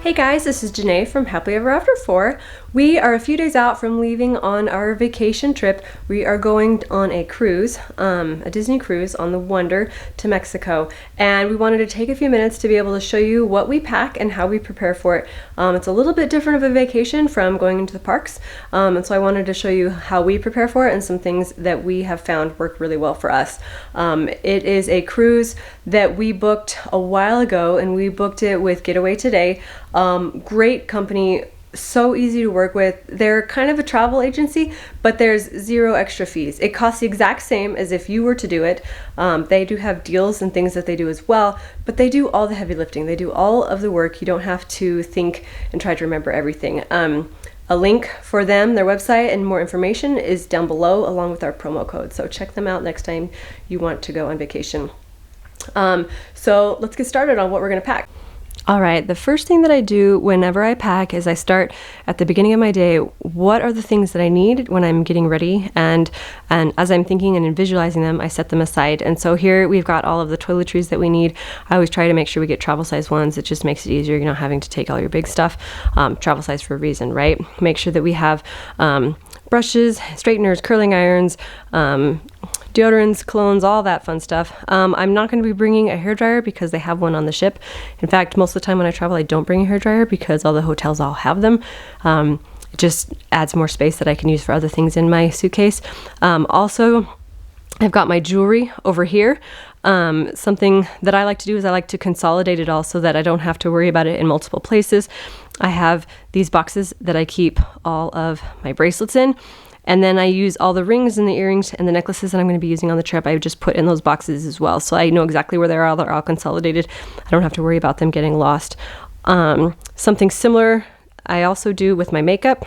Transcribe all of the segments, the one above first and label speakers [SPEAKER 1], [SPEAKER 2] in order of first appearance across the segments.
[SPEAKER 1] Hey guys, this is Janae from Happily Ever After 4. We are a few days out from leaving on our vacation trip. We are going on a cruise, a Disney cruise on the Wonder to Mexico. And we wanted to take a few minutes to be able to show you what we pack and how we prepare for it. It's a little bit different of a vacation from going into the parks. And so I wanted to show you how we prepare for it and some things that we have found work really well for us. It is a cruise that we booked a while ago, and we booked it with Getaway Today. Great company, so easy to work with. They're kind of a travel agency, but there's zero extra fees. It costs the exact same as if you were to do it. They do have deals and things that they do as well, but they do all the heavy lifting. They do all of the work. You don't have to think and try to remember everything. A link for them, their website, and more information is down below along with our promo code. So check them out next time you want to go on vacation. So let's get started on what we're going to pack. All right, the first thing that I do whenever I pack is I start at the beginning of my day. What are the things that I need when I'm getting ready? And as I'm thinking and visualizing them, I set them aside. And so here we've got all of the toiletries that we need. I always try to make sure we get travel size ones. It just makes it easier, you know, having to take all your big stuff. Travel size for a reason, right? Make sure that we have brushes, straighteners, curling irons, deodorants, colognes, all that fun stuff. I'm not going to be bringing a hairdryer because they have one on the ship. In fact, most of the time when I travel, I don't bring a hairdryer because all the hotels all have them. It just adds more space that I can use for other things in my suitcase. Also, I've got my jewelry over here. Something that I like to do is I like to consolidate it all so that I don't have to worry about it in multiple places. I have these boxes that I keep all of my bracelets in. And then I use all the rings and the earrings and the necklaces that I'm going to be using on the trip. I just put in those boxes as well. So I know exactly where they are. They're all consolidated. I don't have to worry about them getting lost. Something similar I also do with my makeup.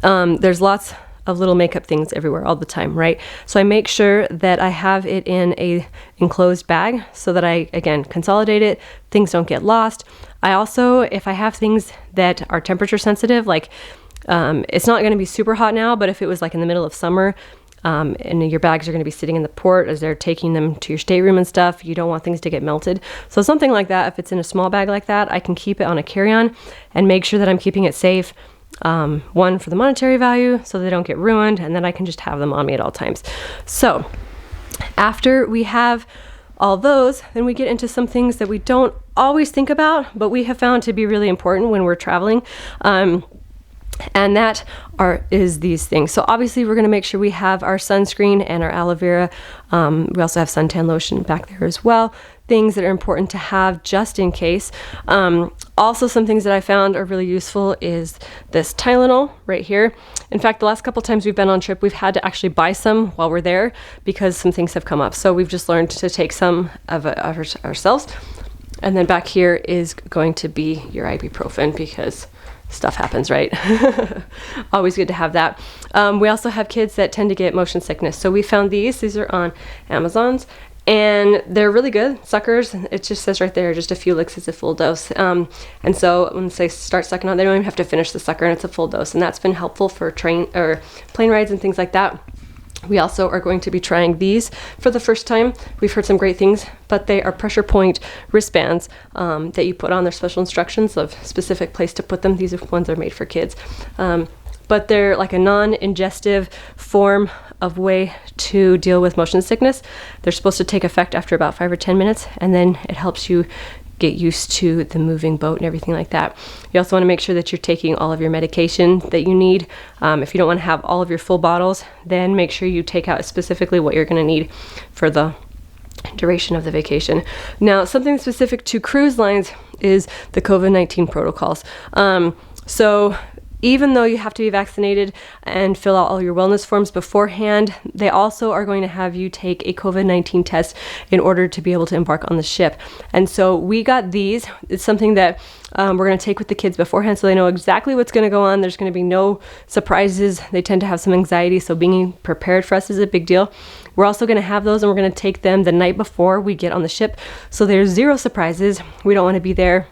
[SPEAKER 1] There's lots of little makeup things everywhere all the time, right? So I make sure that I have it in a enclosed bag so that I, again, consolidate it. Things don't get lost. I also, if I have things that are temperature sensitive, like it's not going to be super hot now, but if it was like in the middle of summer, and your bags are going to be sitting in the port as they're taking them to your stateroom and stuff, you don't want things to get melted. So something like that, if it's in a small bag like that, I can keep it on a carry-on and make sure that I'm keeping it safe. One, for the monetary value, so they don't get ruined, and then I can just have them on me at all times. So after we have all those, then we get into some things that we don't always think about, but we have found to be really important when we're traveling. And that is these things. So obviously we're going to make sure we have our sunscreen and our aloe vera. We also have suntan lotion back there as well. Things that are important to have just in case. Also, some things that I found are really useful is this Tylenol right here. In fact, the last couple times we've been on trip, we've had to actually buy some while we're there because some things have come up. So we've just learned to take some of ourselves. And then back here is going to be your ibuprofen because stuff happens, right? Always good to have that. We also have kids that tend to get motion sickness. So we found these. These are on Amazon's, and they're really good. Suckers. It just says right there, just a few licks is a full dose. And so when they start sucking on, they don't even have to finish the sucker, and it's a full dose. And that's been helpful for plane rides and things like that. We also are going to be trying these for the first time. We've heard some great things, but they are pressure point wristbands that you put on. There's special instructions of specific place to put them. These ones are made for kids. But they're like a non-ingestive form of way to deal with motion sickness. They're supposed to take effect after about 5 or 10 minutes, and then it helps you get used to the moving boat and everything like that. You also want to make sure that you're taking all of your medication that you need. If you don't want to have all of your full bottles, then make sure you take out specifically what you're going to need for the duration of the vacation. Now, something specific to cruise lines is the COVID-19 protocols. So even though you have to be vaccinated and fill out all your wellness forms beforehand, they also are going to have you take a COVID-19 test in order to be able to embark on the ship. And so we got these. It's something that we're going to take with the kids beforehand so they know exactly what's going to go on. There's going to be no surprises. They tend to have some anxiety, so being prepared for us is a big deal. We're also going to have those, and we're going to take them the night before we get on the ship, so there's zero surprises. We don't want to be there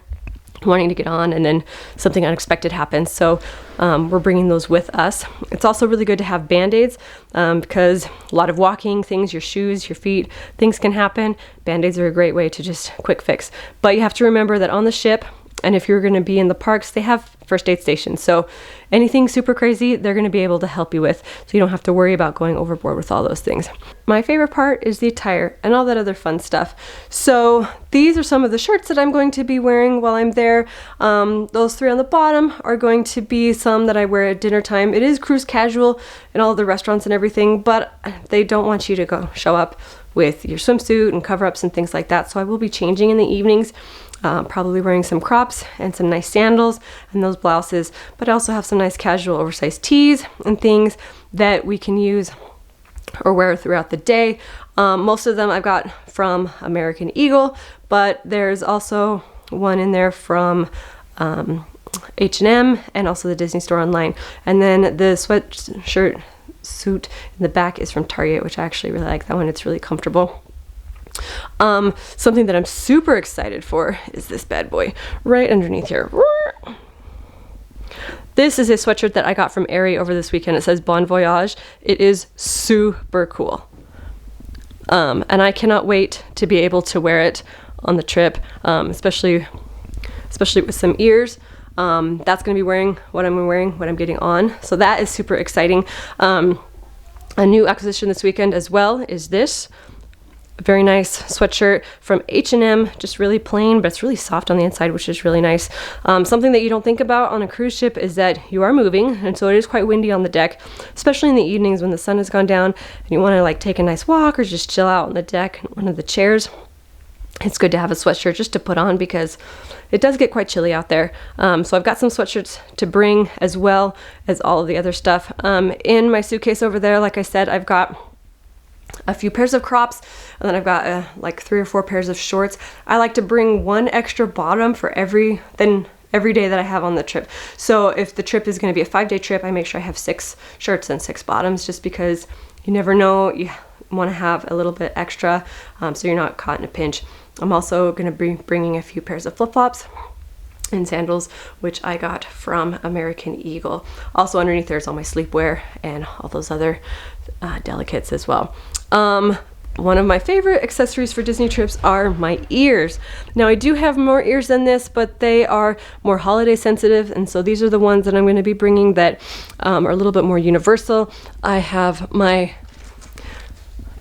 [SPEAKER 1] wanting to get on and then something unexpected happens. So we're bringing those with us. It's also really good to have Band-Aids because a lot of walking things, your shoes, your feet, things can happen. Band-Aids are a great way to just quick fix. But you have to remember that on the ship, And if you're going to be in the parks, they have first aid stations. So anything super crazy, they're going to be able to help you with. So you don't have to worry about going overboard with all those things. My favorite part is the attire and all that other fun stuff. So these are some of the shirts that I'm going to be wearing while I'm there. Those 3 on the bottom are going to be some that I wear at dinner time. It is cruise casual in all the restaurants and everything, but they don't want you to go show up with your swimsuit and cover-ups and things like that. So I will be changing in the evenings. Probably wearing some crops and some nice sandals and those blouses, but I also have some nice casual oversized tees and things that we can use or wear throughout the day. Most of them I've got from American Eagle, but there's also one in there from H&M and also the Disney Store online. And then the sweatshirt suit in the back is from Target, which I actually really like that one. It's really comfortable. Something that I'm super excited for is this bad boy right underneath here. This is a sweatshirt that I got from Aerie over this weekend. It says Bon Voyage. It is super cool. And I cannot wait to be able to wear it on the trip, especially with some ears. That's going to be wearing what I'm wearing when I'm getting on. So that is super exciting. A new acquisition this weekend as well is this. Very nice sweatshirt from H&M, just really plain, but it's really soft on the inside, which is really nice. Something that you don't think about on a cruise ship is that you are moving, and so it is quite windy on the deck, especially in the evenings when the sun has gone down and you want to like take a nice walk or just chill out on the deck in one of the chairs. It's good to have a sweatshirt just to put on because it does get quite chilly out there. So I've got some sweatshirts to bring as well as all of the other stuff. In my suitcase over there, like I said, I've got a few pairs of crops, and then I've got like 3 or 4 pairs of shorts. I like to bring one extra bottom for every day that I have on the trip. So if the trip is going to be a 5-day trip, I make sure I have 6 shirts and 6 bottoms, just because you never know, you want to have a little bit extra, so you're not caught in a pinch. I'm also going to be bringing a few pairs of flip-flops and sandals, which I got from American Eagle. Also underneath there's all my sleepwear and all those other delicates as well. One of my favorite accessories for Disney trips are my ears. Now I do have more ears than this, but they are more holiday sensitive, and so these are the ones that I'm going to be bringing that are a little bit more universal. I have my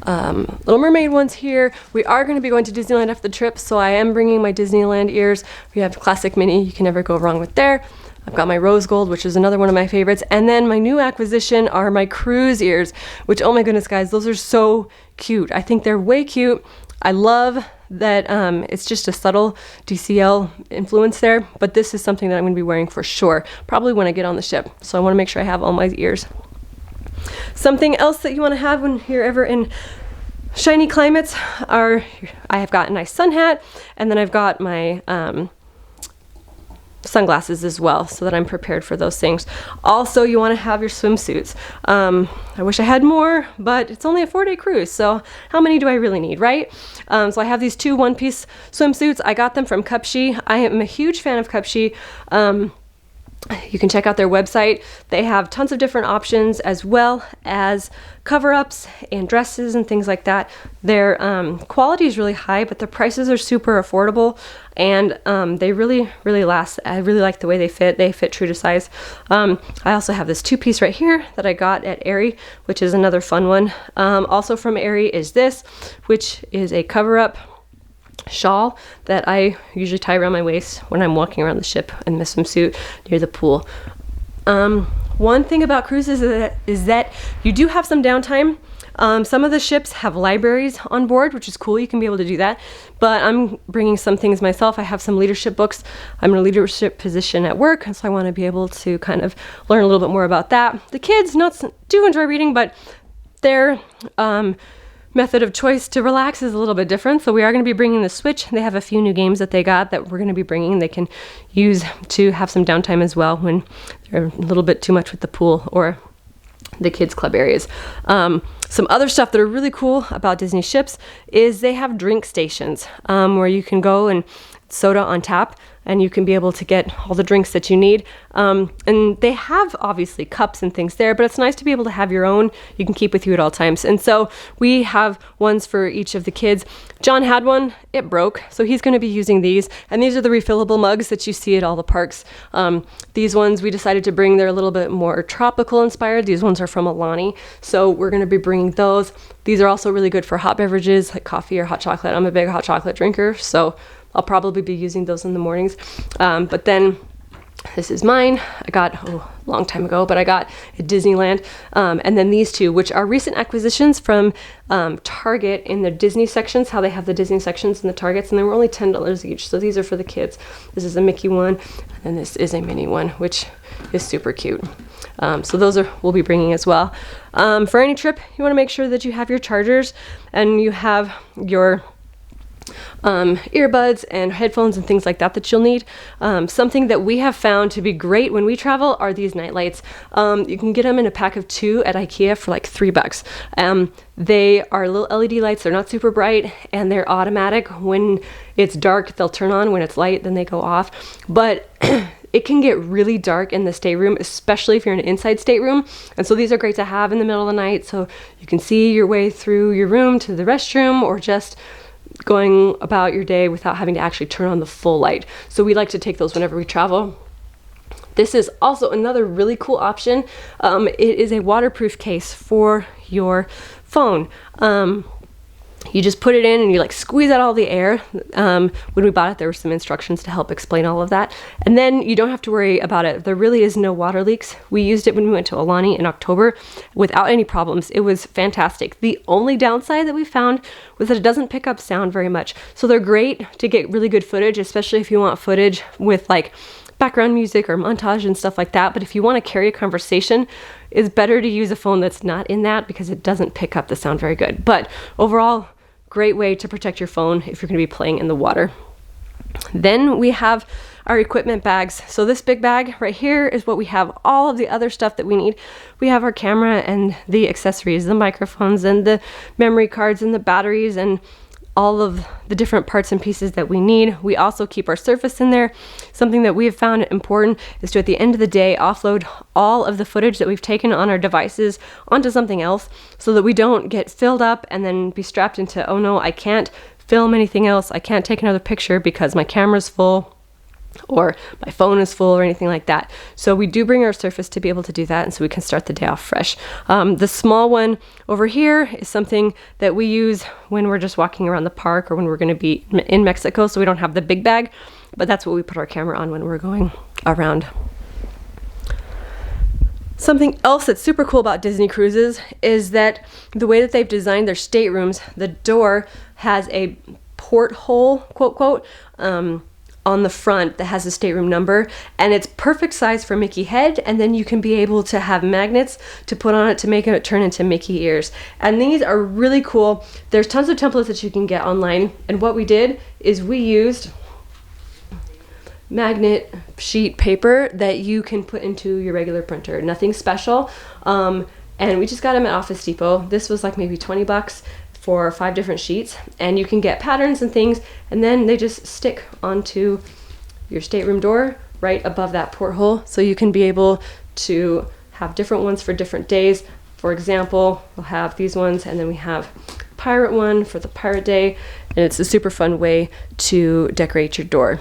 [SPEAKER 1] Little Mermaid ones here. We are going to be going to Disneyland after the trip, so I am bringing my Disneyland ears. We have Classic Mini, you can never go wrong with there. I've got my rose gold, which is another one of my favorites. And then my new acquisition are my cruise ears, which, oh my goodness, guys, those are so cute. I think they're way cute. I love that it's just a subtle DCL influence there, but this is something that I'm going to be wearing for sure, probably when I get on the ship. So I want to make sure I have all my ears. Something else that you want to have when you're ever in shiny climates are, I have got a nice sun hat, and then I've got my sunglasses as well, so that I'm prepared for those things. Also, you want to have your swimsuits. I wish I had more, but it's only a 4-day cruise, so how many do I really need, right? So I have these 2 one-piece swimsuits. I got them from Cupshe. I am a huge fan of Cupshe. You can check out their website. They have tons of different options, as well as cover-ups and dresses and things like that. Their quality is really high, but the prices are super affordable, and they really last. I really like the way they fit. They fit true to size. I also have this 2-piece right here that I got at Aerie, which is another fun one. Also from Aerie is this, which is a cover-up shawl that I usually tie around my waist when I'm walking around the ship in my swimsuit near the pool. One thing about cruises is that you do have some downtime. Some of the ships have libraries on board, which is cool. You can be able to do that. But I'm bringing some things myself. I have some leadership books. I'm in a leadership position at work, and so I want to be able to kind of learn a little bit more about that. The kids do enjoy reading, but their method of choice to relax is a little bit different. So we are going to be bringing the Switch. They have a few new games that they got that we're going to be bringing. They can use to have some downtime as well when they're a little bit too much with the pool or the kids club areas. Some other stuff that are really cool about Disney ships is they have drink stations where you can go and soda on tap, and you can be able to get all the drinks that you need. And they have obviously cups and things there, but it's nice to be able to have your own you can keep with you at all times. And so we have ones for each of the kids. John had one, it broke, so he's going to be using these. And these are the refillable mugs that you see at all the parks. These ones we decided to bring, they're a little bit more tropical inspired. These ones are from Alani, so we're going to be bringing those. These are also really good for hot beverages like coffee or hot chocolate. I'm a big hot chocolate drinker, so I'll probably be using those in the mornings. But then this is mine. I got a long time ago, but I got at Disneyland. And then these two, which are recent acquisitions from Target in the Disney sections, how they have the Disney sections in the Targets, and they were only $10 each. So these are for the kids. This is a Mickey one, and this is a Minnie one, which is super cute. So those we'll be bringing as well. For any trip, you want to make sure that you have your chargers and you have your earbuds and headphones and things like that you'll need. Something that we have found to be great when we travel are these night lights. You can get them in a pack of 2 at IKEA for like $3. They are little LED lights. They're not super bright, and they're automatic. When it's dark, they'll turn on. When it's light, then they go off. But it can get really dark in the stateroom, especially if you're in an inside stateroom. And so these are great to have in the middle of the night, so you can see your way through your room to the restroom, or just going about your day without having to actually turn on the full light. So we like to take those whenever we travel. This is also another really cool option. It is a waterproof case for your phone. You just put it in and you like squeeze out all the air. When we bought it, there were some instructions to help explain all of that. And then you don't have to worry about it. There really is no water leaks. We used it when we went to Alani in October without any problems. It was fantastic. The only downside that we found was that it doesn't pick up sound very much. So they're great to get really good footage, especially if you want footage with like background music or montage and stuff like that. But if you want to carry a conversation, it's better to use a phone that's not in that, because it doesn't pick up the sound very good. But overall, great way to protect your phone if you're going to be playing in the water. Then we have our equipment bags. So this big bag right here is what we have all of the other stuff that we need. We have our camera and the accessories, the microphones and the memory cards and the batteries and all of the different parts and pieces that we need. We also keep our Surface in there. Something that we have found important is to, at the end of the day, offload all of the footage that we've taken on our devices onto something else, so that we don't get filled up and then be strapped into, oh no, I can't film anything else. I can't take another picture because my camera's full or my phone is full or anything like that. So we do bring our Surface to be able to do that, and so we can start the day off fresh. The small one over here is something that we use when we're just walking around the park or when we're going to be in Mexico, so we don't have the big bag, but that's what we put our camera on when we're going around. Something else that's super cool about Disney cruises is that the way that they've designed their staterooms, the door has a porthole, quote, quote, on the front that has a stateroom number, and it's perfect size for Mickey head, and then you can be able to have magnets to put on it to make it turn into Mickey ears. And these are really cool. There's tons of templates that you can get online, and what we did is we used magnet sheet paper that you can put into your regular printer. Nothing special. And we just got them at Office Depot. This was like maybe $20 for 5 different sheets, and you can get patterns and things, and then they just stick onto your stateroom door right above that porthole, so you can be able to have different ones for different days. For example, we'll have these ones, and then we have pirate one for the pirate day, and it's a super fun way to decorate your door.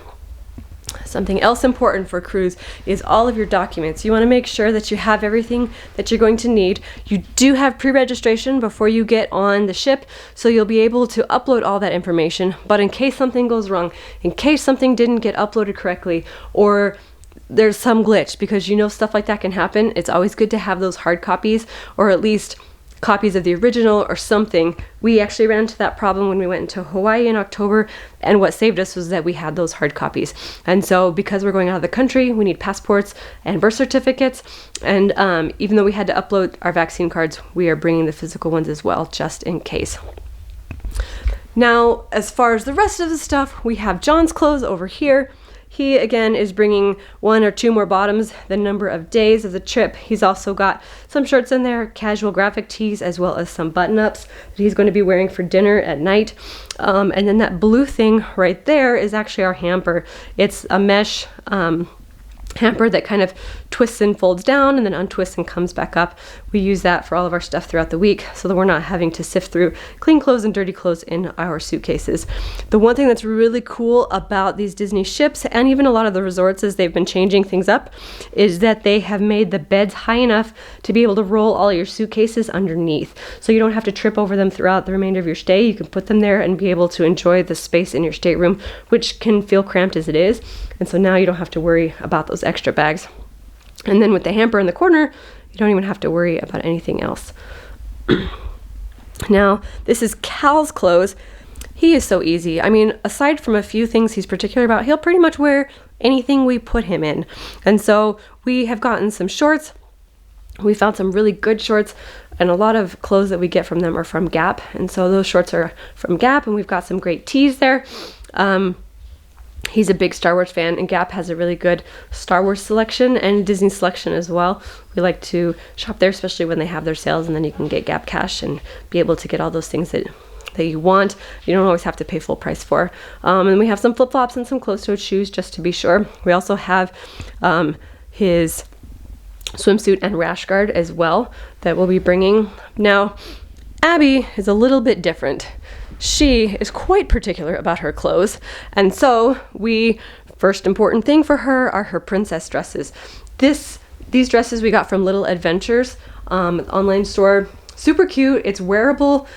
[SPEAKER 1] Something else important for a cruise is all of your documents. You want to make sure that you have everything that you're going to need. You do have pre-registration before you get on the ship, so you'll be able to upload all that information. But in case something goes wrong, in case something didn't get uploaded correctly, or there's some glitch, because you know stuff like that can happen, it's always good to have those hard copies, or at least copies of the original or something. We actually ran into that problem when we went into Hawaii in October, and what saved us was that we had those hard copies. And so because we're going out of the country, we need passports and birth certificates, and even though we had to upload our vaccine cards, we are bringing the physical ones as well, just in case. Now, as far as the rest of the stuff, we have John's clothes over here. he again is bringing 1 or 2 more bottoms the number of days of the trip. He's also got some shirts in there, casual graphic tees, as well as some button-ups that he's going to be wearing for dinner at night. And then that blue thing right there is actually our hamper. It's a mesh hamper that kind of twists and folds down and then untwists and comes back up. We use that for all of our stuff throughout the week so that we're not having to sift through clean clothes and dirty clothes in our suitcases. The one thing that's really cool about these Disney ships, and even a lot of the resorts as they've been changing things up, is that they have made the beds high enough to be able to roll all your suitcases underneath. So you don't have to trip over them throughout the remainder of your stay. You can put them there and be able to enjoy the space in your stateroom, which can feel cramped as it is. And so now you don't have to worry about those extra bags. And then with the hamper in the corner, you don't even have to worry about anything else. Now, this is Cal's clothes. He is so easy. I mean, aside from a few things he's particular about, he'll pretty much wear anything we put him in. And so we have gotten some shorts. We found some really good shorts, and a lot of clothes that we get from them are from Gap. And so those shorts are from Gap, and we've got some great tees there. He's a big Star Wars fan, and Gap has a really good Star Wars selection and Disney selection as well. We like to shop there, especially when they have their sales, and then you can get Gap cash and be able to get all those things that you want. You don't always have to pay full price for. And we have some flip-flops and some closed-toed shoes just to be sure. We also have his swimsuit and rash guard as well that we'll be bringing. Now, Abby is a little bit different. She is quite particular about her clothes, and so first important thing for her are her princess dresses. These dresses we got from Little Adventures online store. Super cute. It's wearable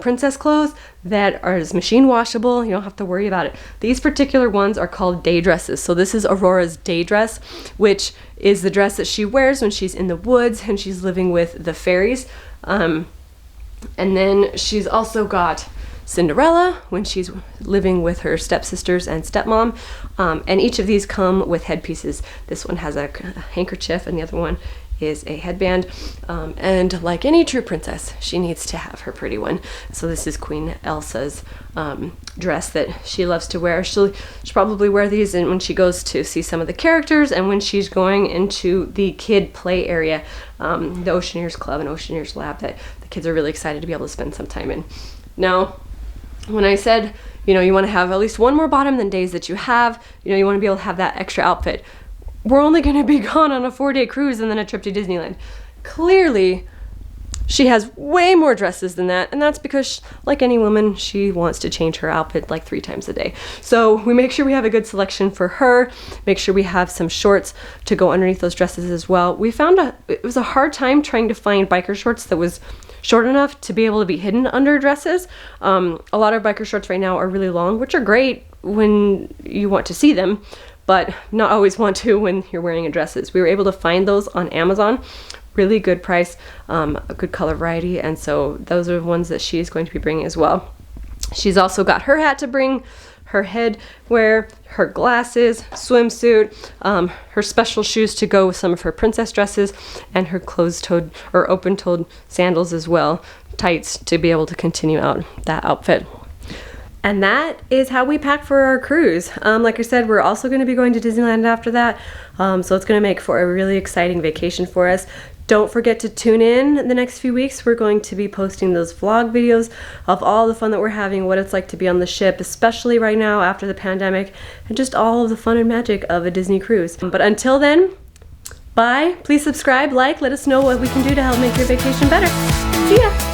[SPEAKER 1] princess clothes that are machine washable. You don't have to worry about it. These particular ones are called day dresses. So this is Aurora's day dress, which is the dress that she wears when she's in the woods and she's living with the fairies. And then she's also got Cinderella when she's living with her stepsisters and stepmom, and each of these come with headpieces. This one has a handkerchief and the other one is a headband, and like any true princess, she needs to have her pretty one. So this is Queen Elsa's dress that she loves to wear. She'll probably wear these when she goes to see some of the characters and when she's going into the kid play area, the Oceaneers Club and Oceaneers Lab, that the kids are really excited to be able to spend some time in. Now, when I said, you want to have at least 1 more bottom than days that you have, you want to be able to have that extra outfit. We're only going to be gone on a 4-day cruise and then a trip to Disneyland. Clearly, she has way more dresses than that, and that's because, like any woman, she wants to change her outfit like 3 times a day. So we make sure we have a good selection for her, make sure we have some shorts to go underneath those dresses as well. We found it was a hard time trying to find biker shorts that was short enough to be able to be hidden under dresses. A lot of biker shorts right now are really long, which are great when you want to see them, but not always want to when you're wearing dresses. We were able to find those on Amazon, really good price, a good color variety, and so those are the ones that she is going to be bringing as well. She's also got her hat to bring, her headwear, her glasses, swimsuit, her special shoes to go with some of her princess dresses, and her closed-toed or open-toed sandals as well, tights, to be able to continue out that outfit. And that is how we pack for our cruise. Like I said, we're also going to be going to Disneyland after that, so it's going to make for a really exciting vacation for us. Don't forget to tune in the next few weeks. We're going to be posting those vlog videos of all the fun that we're having, what it's like to be on the ship, especially right now after the pandemic, and just all of the fun and magic of a Disney cruise. But until then, bye. Please subscribe, like, let us know what we can do to help make your vacation better. See ya!